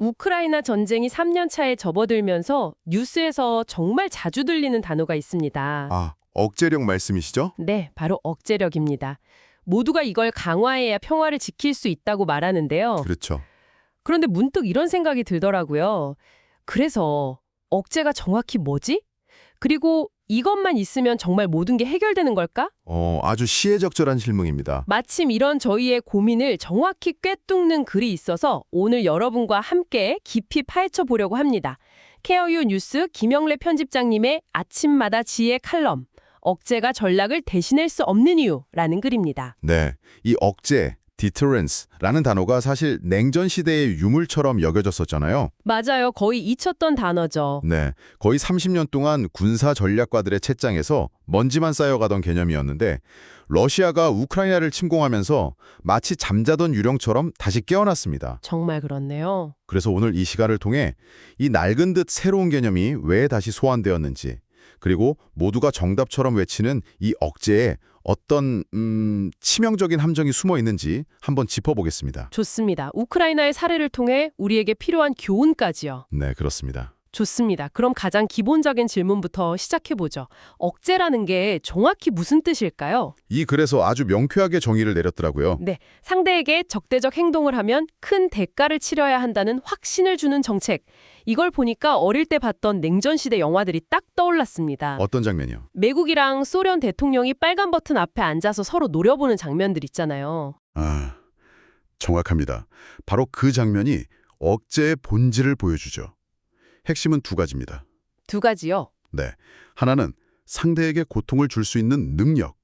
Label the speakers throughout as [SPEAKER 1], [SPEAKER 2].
[SPEAKER 1] 우크라이나 전쟁이 3년 차에 접어들면서 뉴스에서 정말 자주 들리는 단어가 있습니다.
[SPEAKER 2] 아, 억제력 말씀이시죠?
[SPEAKER 1] 네, 바로 억제력입니다. 모두가 이걸 강화해야 평화를 지킬 수 있다고 말하는데요.
[SPEAKER 2] 그렇죠.
[SPEAKER 1] 그런데 문득 이런 생각이 들더라고요. 그래서 억제가 정확히 뭐지? 그리고 이것만 있으면 정말 모든 게 해결되는 걸까?
[SPEAKER 2] 아주 시의적절한 질문입니다.
[SPEAKER 1] 마침 이런 저희의 고민을 정확히 꿰뚫는 글이 있어서 오늘 여러분과 함께 깊이 파헤쳐 보려고 합니다. 케어유 뉴스 김영래 편집장님의 아침마다 지혜 칼럼, 억제가 전략을 대신할 수 없는 이유라는 글입니다.
[SPEAKER 2] 네, 이 억제, deterrence라는 단어가 사실 냉전 시대의 유물처럼 여겨졌었잖아요.
[SPEAKER 1] 맞아요. 거의 잊혔던 단어죠.
[SPEAKER 2] 네, 거의 30년 동안 군사 전략가들의 책장에서 먼지만 쌓여가던 개념이었는데 러시아가 우크라이나를 침공하면서 마치 잠자던 유령처럼 다시 깨어났습니다.
[SPEAKER 1] 정말 그렇네요.
[SPEAKER 2] 그래서 오늘 이 시간을 통해 이 낡은 듯 새로운 개념이 왜 다시 소환되었는지, 그리고 모두가 정답처럼 외치는 이 억제에 어떤 치명적인 함정이 숨어 있는지 한번 짚어보겠습니다.
[SPEAKER 1] 좋습니다. 우크라이나의 사례를 통해 우리에게 필요한 교훈까지요.
[SPEAKER 2] 네, 그렇습니다.
[SPEAKER 1] 좋습니다. 그럼 가장 기본적인 질문부터 시작해보죠. 억제라는 게 정확히 무슨 뜻일까요?
[SPEAKER 2] 이 글에서 아주 명쾌하게 정의를 내렸더라고요.
[SPEAKER 1] 네, 상대에게 적대적 행동을 하면 큰 대가를 치러야 한다는 확신을 주는 정책. 이걸 보니까 어릴 때 봤던 냉전시대 영화들이 딱 떠올랐습니다.
[SPEAKER 2] 어떤 장면이요?
[SPEAKER 1] 미국이랑 소련 대통령이 빨간 버튼 앞에 앉아서 서로 노려보는 장면들 있잖아요.
[SPEAKER 2] 아, 정확합니다. 바로 그 장면이 억제의 본질을 보여주죠. 핵심은 두 가지입니다.
[SPEAKER 1] 두 가지요.
[SPEAKER 2] 네, 하나는 상대에게 고통을 줄 수 있는 능력,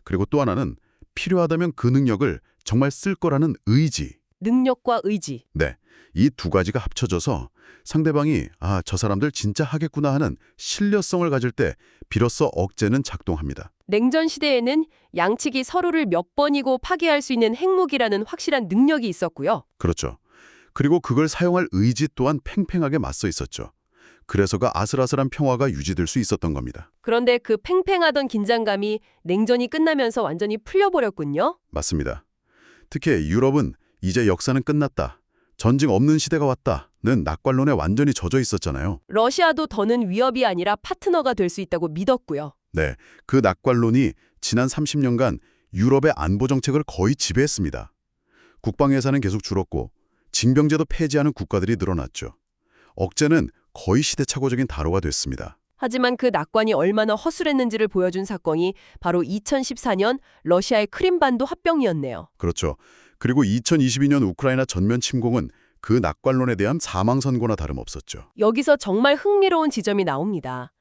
[SPEAKER 2] 그리고 또 하나는 필요하다면 그 능력을 정말 쓸 거라는 의지.
[SPEAKER 1] 능력과 의지.
[SPEAKER 2] 네, 이 두 가지가 합쳐져서 상대방이 저 사람들 진짜 하겠구나 하는 신뢰성을 가질 때 비로소 억제는 작동합니다.
[SPEAKER 1] 냉전 시대에는 양측이 서로를 몇 번이고 파괴할 수 있는 핵무기라는 확실한 능력이 있었고요.
[SPEAKER 2] 그렇죠. 그리고 그걸 사용할 의지 또한 팽팽하게 맞서 있었죠. 그래서가 아슬아슬한 평화가 유지될 수 있었던 겁니다.
[SPEAKER 1] 그런데 그 팽팽하던 긴장감이 냉전이 끝나면서 완전히 풀려버렸군요.
[SPEAKER 2] 맞습니다. 특히 유럽은 이제 역사는 끝났다, 전쟁 없는 시대가 왔다는 낙관론에 완전히 젖어 있었잖아요.
[SPEAKER 1] 러시아도 더는 위협이 아니라 파트너가 될 수 있다고 믿었고요.
[SPEAKER 2] 네, 그 낙관론이 지난 30년간 유럽의 안보 정책을 거의 지배했습니다. 국방 예산은 계속 줄었고 징병제도 폐지하는 국가들이 늘어났죠. 억제는 거의 시대착오적인 단어가 됐습니다.
[SPEAKER 1] 하지만 그 낙관이 얼마나 허술했는지를 보여준 사건이 바로 2014년 러시아의 크림반도 합병이었네요.
[SPEAKER 2] 그렇죠. 그리고 2022년 우크라이나 전면 침공은 그 낙관론에 대한 사망 선고나 다름없었죠.
[SPEAKER 1] 여기서 정말 흥미로운 지점이 나옵니다.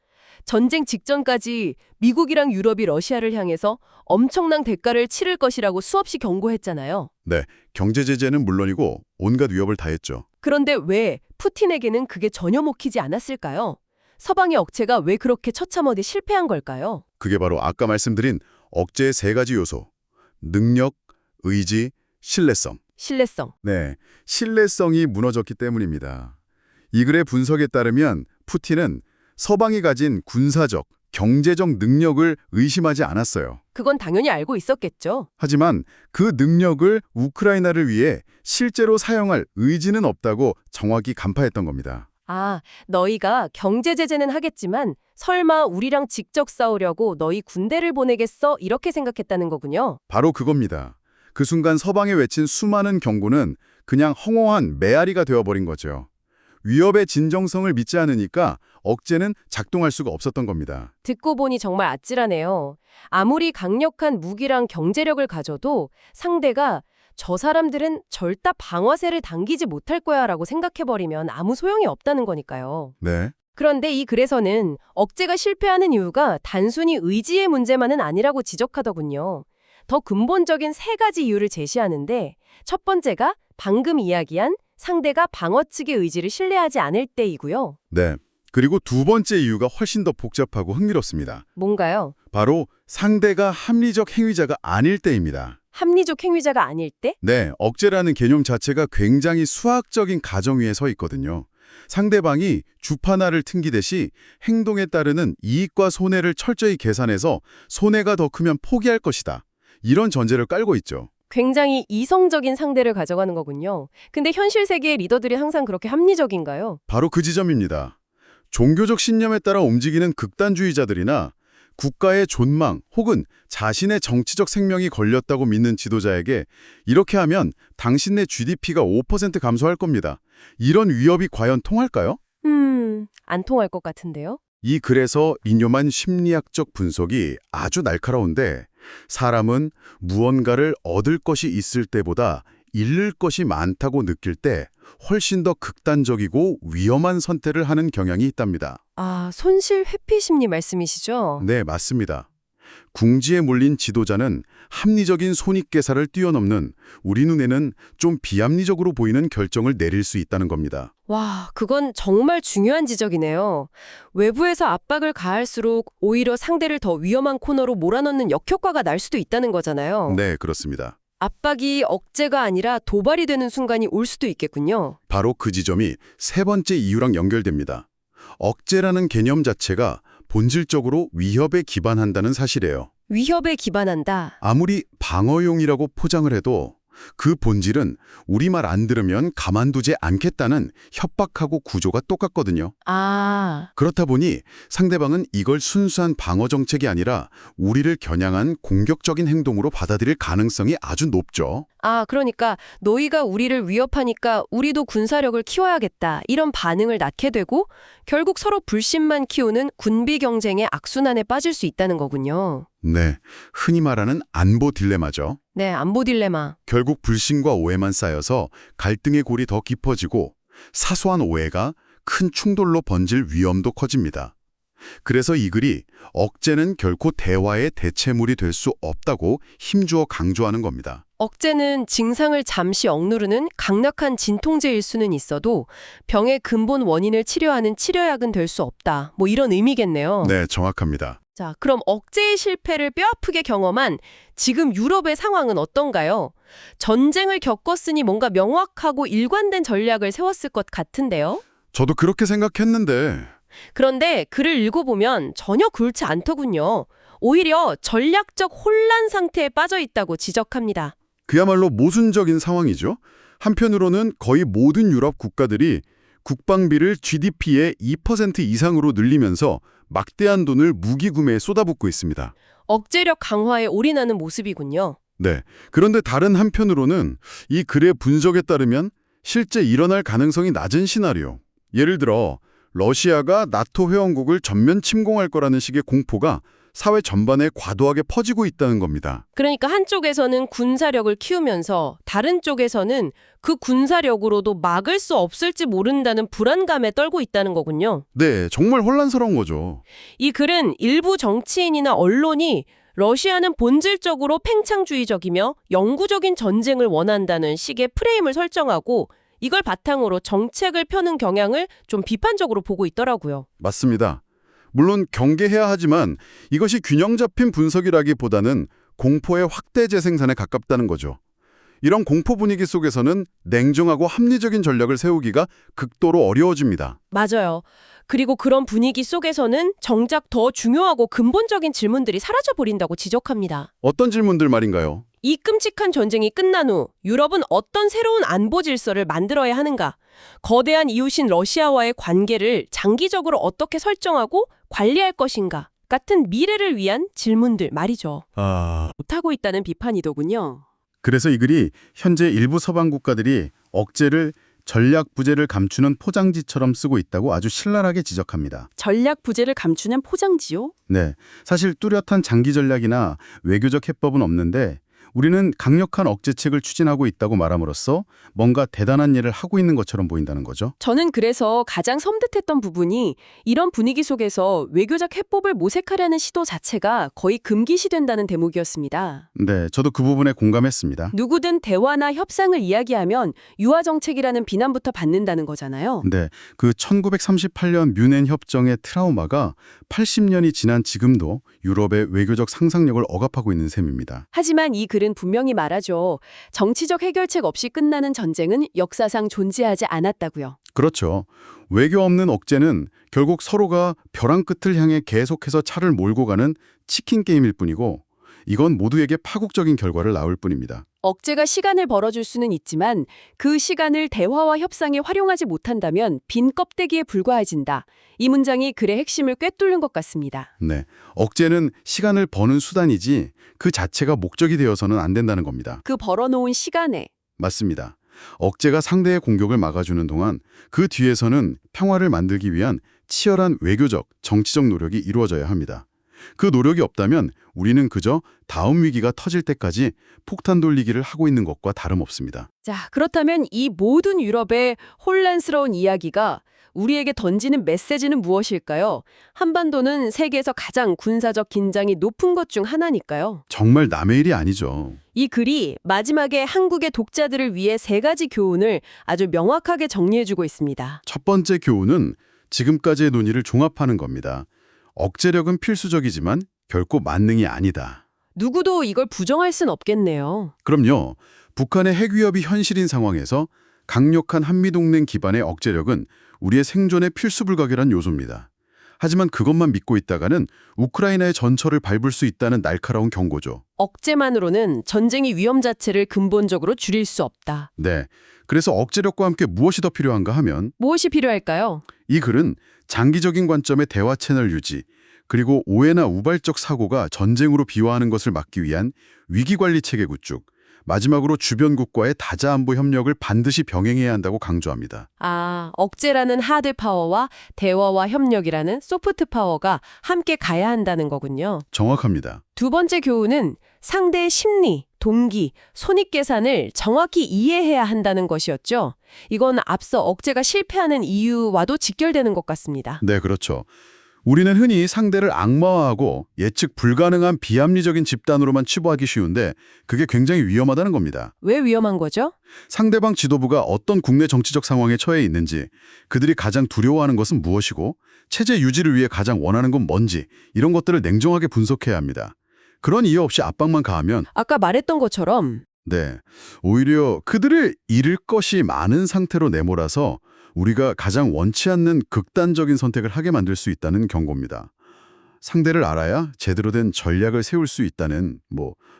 [SPEAKER 1] 전쟁 직전까지 미국이랑 유럽이 러시아를 향해서 엄청난 대가를 치를 것이라고 수없이 경고했잖아요.
[SPEAKER 2] 네, 경제 제재는 물론이고 온갖 위협을 다했죠.
[SPEAKER 1] 그런데 왜 푸틴에게는 그게 전혀 먹히지 않았을까요? 서방의 억제가 왜 그렇게 처참하게 실패한 걸까요?
[SPEAKER 2] 그게 바로 아까 말씀드린 억제의 세 가지 요소: 능력, 의지, 신뢰성.
[SPEAKER 1] 신뢰성.
[SPEAKER 2] 네, 신뢰성이 무너졌기 때문입니다. 이 글의 분석에 따르면 푸틴은 서방이 가진 군사적, 경제적 능력을 의심하지 않았어요.
[SPEAKER 1] 그건 당연히 알고 있었겠죠.
[SPEAKER 2] 하지만 그 능력을 우크라이나를 위해 실제로 사용할 의지는 없다고 정확히 간파했던 겁니다.
[SPEAKER 1] 아, 너희가 경제 제재는 하겠지만 설마 우리랑 직접 싸우려고 너희 군대를 보내겠어? 이렇게 생각했다는 거군요.
[SPEAKER 2] 바로 그겁니다. 그 순간 서방에 외친 수많은 경고는 그냥 허황한 메아리가 되어버린 거죠. 위협의 진정성을 믿지 않으니까 억제는 작동할 수가 없었던 겁니다.
[SPEAKER 1] 듣고 보니 정말 아찔하네요. 아무리 강력한 무기랑 경제력을 가져도 상대가 저 사람들은 절대 방어세를 당기지 못할 거야 라고 생각해버리면 아무 소용이 없다는 거니까요.
[SPEAKER 2] 네,
[SPEAKER 1] 그런데 이 글에서는 억제가 실패하는 이유가 단순히 의지의 문제만은 아니라고 지적하더군요. 더 근본적인 세 가지 이유를 제시하는데 첫 번째가 방금 이야기한 상대가 방어 측의 의지를 신뢰하지 않을 때이고요.
[SPEAKER 2] 네. 그리고 두 번째 이유가 훨씬 더 복잡하고 흥미롭습니다.
[SPEAKER 1] 뭔가요?
[SPEAKER 2] 바로 상대가 합리적 행위자가 아닐 때입니다.
[SPEAKER 1] 합리적 행위자가 아닐 때?
[SPEAKER 2] 네, 억제라는 개념 자체가 굉장히 수학적인 가정 위에 서 있거든요. 상대방이 주파나를 튕기듯이 행동에 따르는 이익과 손해를 철저히 계산해서 손해가 더 크면 포기할 것이다, 이런 전제를 깔고 있죠.
[SPEAKER 1] 굉장히 이성적인 상대를 가져가는 거군요. 근데 현실 세계의 리더들이 항상 그렇게 합리적인가요?
[SPEAKER 2] 바로 그 지점입니다. 종교적 신념에 따라 움직이는 극단주의자들이나 국가의 존망 혹은 자신의 정치적 생명이 걸렸다고 믿는 지도자에게 이렇게 하면 당신네 GDP가 5% 감소할 겁니다. 이런 위협이 과연 통할까요?
[SPEAKER 1] 안 통할 것 같은데요?
[SPEAKER 2] 이 글에서 인용한 심리학적 분석이 아주 날카로운데 사람은 무언가를 얻을 것이 있을 때보다 잃을 것이 많다고 느낄 때 훨씬 더 극단적이고 위험한 선택을 하는 경향이 있답니다.
[SPEAKER 1] 아, 손실 회피 심리 말씀이시죠?
[SPEAKER 2] 네, 맞습니다. 궁지에 몰린 지도자는 합리적인 손익계산을 뛰어넘는 우리 눈에는 좀 비합리적으로 보이는 결정을 내릴 수 있다는 겁니다.
[SPEAKER 1] 와, 그건 정말 중요한 지적이네요. 외부에서 압박을 가할수록 오히려 상대를 더 위험한 코너로 몰아넣는 역효과가 날 수도 있다는 거잖아요.
[SPEAKER 2] 네, 그렇습니다.
[SPEAKER 1] 압박이 억제가 아니라 도발이 되는 순간이 올 수도 있겠군요.
[SPEAKER 2] 바로 그 지점이 세 번째 이유랑 연결됩니다. 억제라는 개념 자체가 본질적으로 위협에 기반한다는 사실이에요.
[SPEAKER 1] 위협에 기반한다.
[SPEAKER 2] 아무리 방어용이라고 포장을 해도 그 본질은 우리 말 안 들으면 가만두지 않겠다는 협박하고 구조가 똑같거든요.
[SPEAKER 1] 아,
[SPEAKER 2] 그렇다 보니 상대방은 이걸 순수한 방어 정책이 아니라 우리를 겨냥한 공격적인 행동으로 받아들일 가능성이 아주 높죠.
[SPEAKER 1] 그러니까 너희가 우리를 위협하니까 우리도 군사력을 키워야겠다. 이런 반응을 낳게 되고 결국 서로 불신만 키우는 군비 경쟁의 악순환에 빠질 수 있다는 거군요.
[SPEAKER 2] 네, 흔히 말하는 안보 딜레마죠.
[SPEAKER 1] 네, 안보 딜레마.
[SPEAKER 2] 결국 불신과 오해만 쌓여서 갈등의 골이 더 깊어지고 사소한 오해가 큰 충돌로 번질 위험도 커집니다. 그래서 이 글이 억제는 결코 대화의 대체물이 될 수 없다고 힘주어 강조하는 겁니다.
[SPEAKER 1] 억제는 증상을 잠시 억누르는 강력한 진통제일 수는 있어도 병의 근본 원인을 치료하는 치료약은 될 수 없다. 뭐 이런 의미겠네요.
[SPEAKER 2] 네, 정확합니다.
[SPEAKER 1] 자, 그럼 억제의 실패를 뼈아프게 경험한 지금 유럽의 상황은 어떤가요? 전쟁을 겪었으니 뭔가 명확하고 일관된 전략을 세웠을 것 같은데요?
[SPEAKER 2] 저도 그렇게 생각했는데
[SPEAKER 1] 그런데 글을 읽어보면 전혀 그렇지 않더군요. 오히려 전략적 혼란 상태에 빠져 있다고 지적합니다.
[SPEAKER 2] 그야말로 모순적인 상황이죠. 한편으로는 거의 모든 유럽 국가들이 국방비를 GDP의 2% 이상으로 늘리면서 막대한 돈을 무기 구매에 쏟아붓고 있습니다.
[SPEAKER 1] 억제력 강화에 올인하는 모습이군요.
[SPEAKER 2] 네. 그런데 다른 한편으로는 이 글의 분석에 따르면 실제 일어날 가능성이 낮은 시나리오. 예를 들어 러시아가 나토 회원국을 전면 침공할 거라는 식의 공포가 사회 전반에 과도하게 퍼지고 있다는 겁니다.
[SPEAKER 1] 그러니까 한쪽에서는 군사력을 키우면서 다른 쪽에서는 그 군사력으로도 막을 수 없을지 모른다는 불안감에 떨고 있다는 거군요.
[SPEAKER 2] 네, 정말 혼란스러운 거죠.
[SPEAKER 1] 이 글은 일부 정치인이나 언론이 러시아는 본질적으로 팽창주의적이며 영구적인 전쟁을 원한다는 식의 프레임을 설정하고 이걸 바탕으로 정책을 펴는 경향을 좀 비판적으로 보고 있더라고요.
[SPEAKER 2] 맞습니다. 물론 경계해야 하지만 이것이 균형 잡힌 분석이라기보다는 공포의 확대 재생산에 가깝다는 거죠. 이런 공포 분위기 속에서는 냉정하고 합리적인 전략을 세우기가 극도로 어려워집니다.
[SPEAKER 1] 맞아요. 그리고 그런 분위기 속에서는 정작 더 중요하고 근본적인 질문들이 사라져버린다고 지적합니다.
[SPEAKER 2] 어떤 질문들 말인가요?
[SPEAKER 1] 이 끔찍한 전쟁이 끝난 후 유럽은 어떤 새로운 안보 질서를 만들어야 하는가? 거대한 이웃인 러시아와의 관계를 장기적으로 어떻게 설정하고 관리할 것인가? 같은 미래를 위한 질문들 말이죠. 못하고 있다는 비판이더군요.
[SPEAKER 2] 그래서 이 글이 현재 일부 서방 국가들이 억제를 전략 부재를 감추는 포장지처럼 쓰고 있다고 아주 신랄하게 지적합니다.
[SPEAKER 1] 전략 부재를 감추는 포장지요?
[SPEAKER 2] 네, 사실 뚜렷한 장기 전략이나 외교적 해법은 없는데 우리는 강력한 억제책을 추진하고 있다고 말함으로써 뭔가 대단한 일을 하고 있는 것처럼 보인다는 거죠.
[SPEAKER 1] 저는 그래서 가장 섬뜩했던 부분이 이런 분위기 속에서 외교적 해법을 모색하려는 시도 자체가 거의 금기시된다는 대목이었습니다.
[SPEAKER 2] 네, 저도 그 부분에 공감했습니다.
[SPEAKER 1] 누구든 대화나 협상을 이야기하면 유화 정책이라는 비난부터 받는다는 거잖아요.
[SPEAKER 2] 네, 그 1938년 뮌헨 협정의 트라우마가 80년이 지난 지금도 유럽의 외교적 상상력을 억압하고 있는 셈입니다.
[SPEAKER 1] 하지만 이 글은 분명히 말하죠. 정치적 해결책 없이 끝나는 전쟁은 역사상 존재하지 않았다고요.
[SPEAKER 2] 그렇죠. 외교 없는 억제는 결국 서로가 벼랑 끝을 향해 계속해서 차를 몰고 가는 치킨 게임일 뿐이고 이건 모두에게 파국적인 결과를 낳을 뿐입니다.
[SPEAKER 3] 억제가 시간을 벌어줄 수는 있지만 그 시간을 대화와 협상에 활용하지 못한다면 빈 껍데기에 불과해진다. 이 문장이 글의 핵심을 꿰뚫는 것 같습니다.
[SPEAKER 2] 네, 억제는 시간을 버는 수단이지 그 자체가 목적이 되어서는 안 된다는 겁니다.
[SPEAKER 3] 그 벌어놓은 시간에
[SPEAKER 2] 맞습니다. 억제가 상대의 공격을 막아주는 동안 그 뒤에서는 평화를 만들기 위한 치열한 외교적, 정치적 노력이 이루어져야 합니다. 그 노력이 없다면 우리는 그저 다음 위기가 터질 때까지 폭탄 돌리기를 하고 있는 것과 다름없습니다.
[SPEAKER 3] 자, 그렇다면 이 모든 유럽의 혼란스러운 이야기가 우리에게 던지는 메시지는 무엇일까요? 한반도는 세계에서 가장 군사적 긴장이 높은 것 중 하나니까요.
[SPEAKER 2] 정말 남의 일이 아니죠.
[SPEAKER 3] 이 글이 마지막에 한국의 독자들을 위해 세 가지 교훈을 아주 명확하게 정리해주고 있습니다.
[SPEAKER 2] 첫 번째 교훈은 지금까지의 논의를 종합하는 겁니다. 억제력은 필수적이지만 결코 만능이 아니다.
[SPEAKER 3] 누구도 이걸 부정할 순 없겠네요.
[SPEAKER 2] 그럼요. 북한의 핵위협이 현실인 상황에서 강력한 한미동맹 기반의 억제력은 우리의 생존에 필수불가결한 요소입니다. 하지만 그것만 믿고 있다가는 우크라이나의 전철을 밟을 수 있다는 날카로운 경고죠.
[SPEAKER 3] 억제만으로는 전쟁의 위험 자체를 근본적으로 줄일 수 없다.
[SPEAKER 2] 네. 그래서 억제력과 함께 무엇이 더 필요한가 하면
[SPEAKER 3] 무엇이 필요할까요?
[SPEAKER 2] 이 글은 장기적인 관점의 대화 채널 유지, 그리고 오해나 우발적 사고가 전쟁으로 비화하는 것을 막기 위한 위기관리 체계 구축, 마지막으로 주변국과의 다자안보 협력을 반드시 병행해야 한다고 강조합니다.
[SPEAKER 3] 아, 억제라는 하드 파워와 대화와 협력이라는 소프트 파워가 함께 가야 한다는 거군요.
[SPEAKER 2] 정확합니다.
[SPEAKER 3] 두 번째 교훈은 상대의 심리, 동기, 손익계산을 정확히 이해해야 한다는 것이었죠. 이건 앞서 억제가 실패하는 이유와도 직결되는 것 같습니다.
[SPEAKER 2] 네, 그렇죠. 우리는 흔히 상대를 악마화하고 예측 불가능한 비합리적인 집단으로만 치부하기 쉬운데 그게 굉장히 위험하다는 겁니다.
[SPEAKER 3] 왜 위험한 거죠?
[SPEAKER 2] 상대방 지도부가 어떤 국내 정치적 상황에 처해 있는지, 그들이 가장 두려워하는 것은 무엇이고, 체제 유지를 위해 가장 원하는 건 뭔지, 이런 것들을 냉정하게 분석해야 합니다. 그런 이유 없이 압박만 가하면
[SPEAKER 3] 아까 말했던 것처럼
[SPEAKER 2] 네, 오히려 그들을 잃을 것이 많은 상태로 내몰아서 우리가 가장 원치 않는 극단적인 선택을 하게 만들 수 있다는 경고입니다. 상대를 알아야 제대로 된 전략을 세울 수 있다는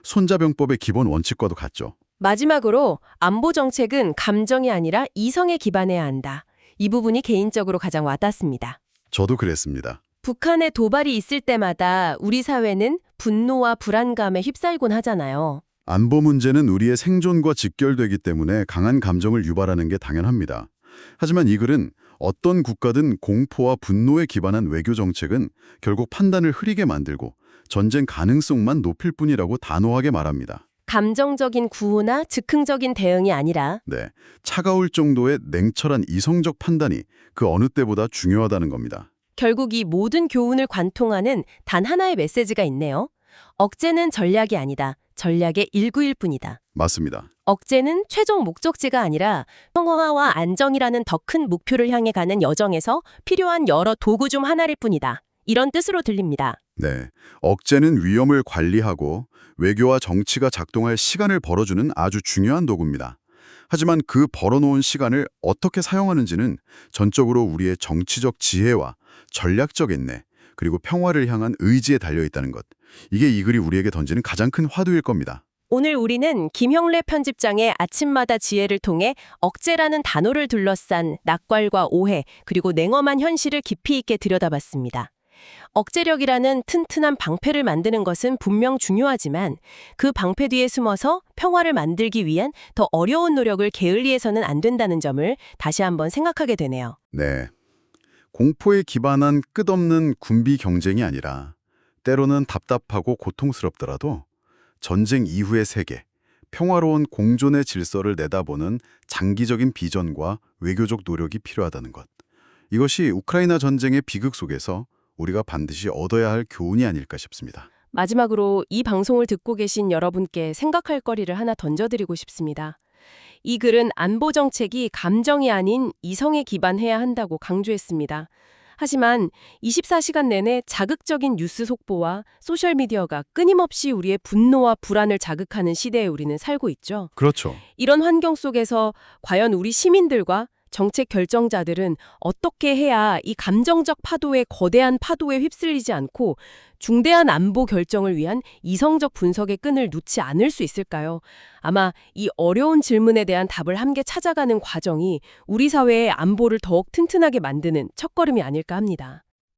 [SPEAKER 2] 손자병법의 기본 원칙과도 같죠.
[SPEAKER 3] 마지막으로 안보 정책은 감정이 아니라 이성에 기반해야 한다. 이 부분이 개인적으로 가장 와닿습니다.
[SPEAKER 2] 저도 그랬습니다.
[SPEAKER 3] 북한의 도발이 있을 때마다 우리 사회는 분노와 불안감에 휩싸이곤 하잖아요.
[SPEAKER 2] 안보 문제는 우리의 생존과 직결되기 때문에 강한 감정을 유발하는 게 당연합니다. 하지만 이 글은 어떤 국가든 공포와 분노에 기반한 외교 정책은 결국 판단을 흐리게 만들고 전쟁 가능성만 높일 뿐이라고 단호하게 말합니다.
[SPEAKER 3] 감정적인 구호나 즉흥적인 대응이 아니라
[SPEAKER 2] 네, 차가울 정도의 냉철한 이성적 판단이 그 어느 때보다 중요하다는 겁니다.
[SPEAKER 3] 결국 이 모든 교훈을 관통하는 단 하나의 메시지가 있네요. 억제는 전략이 아니다. 전략의 일부일 뿐이다.
[SPEAKER 2] 맞습니다.
[SPEAKER 3] 억제는 최종 목적지가 아니라 평화와 안정이라는 더 큰 목표를 향해 가는 여정에서 필요한 여러 도구 중 하나일 뿐이다. 이런 뜻으로 들립니다.
[SPEAKER 2] 네, 억제는 위험을 관리하고 외교와 정치가 작동할 시간을 벌어주는 아주 중요한 도구입니다. 하지만 그 벌어놓은 시간을 어떻게 사용하는지는 전적으로 우리의 정치적 지혜와 전략적 인내, 그리고 평화를 향한 의지에 달려있다는 것. 이게 이 글이 우리에게 던지는 가장 큰 화두일 겁니다.
[SPEAKER 3] 오늘 우리는 김형래 편집장의 아침마다 지혜를 통해 억제라는 단어를 둘러싼 낯괄과 오해, 그리고 냉엄한 현실을 깊이 있게 들여다봤습니다. 억제력이라는 튼튼한 방패를 만드는 것은 분명 중요하지만 그 방패 뒤에 숨어서 평화를 만들기 위한 더 어려운 노력을 게을리해서는 안 된다는 점을 다시 한번 생각하게 되네요.
[SPEAKER 2] 네, 공포에 기반한 끝없는 군비 경쟁이 아니라 때로는 답답하고 고통스럽더라도 전쟁 이후의 세계, 평화로운 공존의 질서를 내다보는 장기적인 비전과 외교적 노력이 필요하다는 것. 이것이 우크라이나 전쟁의 비극 속에서 우리가 반드시 얻어야 할 교훈이 아닐까 싶습니다.
[SPEAKER 3] 마지막으로 이 방송을 듣고 계신 여러분께 생각할 거리를 하나 던져드리고 싶습니다. 이 글은 안보 정책이 감정이 아닌 이성에 기반해야 한다고 강조했습니다. 하지만 24시간 내내 자극적인 뉴스 속보와 소셜미디어가 끊임없이 우리의 분노와 불안을 자극하는 시대에 우리는 살고 있죠.
[SPEAKER 2] 그렇죠.
[SPEAKER 3] 이런 환경 속에서 과연 우리 시민들과 정책 결정자들은 어떻게 해야 이 감정적 파도에 거대한 파도에 휩쓸리지 않고 중대한 안보 결정을 위한 이성적 분석의 끈을 놓지 않을 수 있을까요? 아마 이 어려운 질문에 대한 답을 함께 찾아가는 과정이 우리 사회의 안보를 더욱 튼튼하게 만드는 첫걸음이 아닐까 합니다.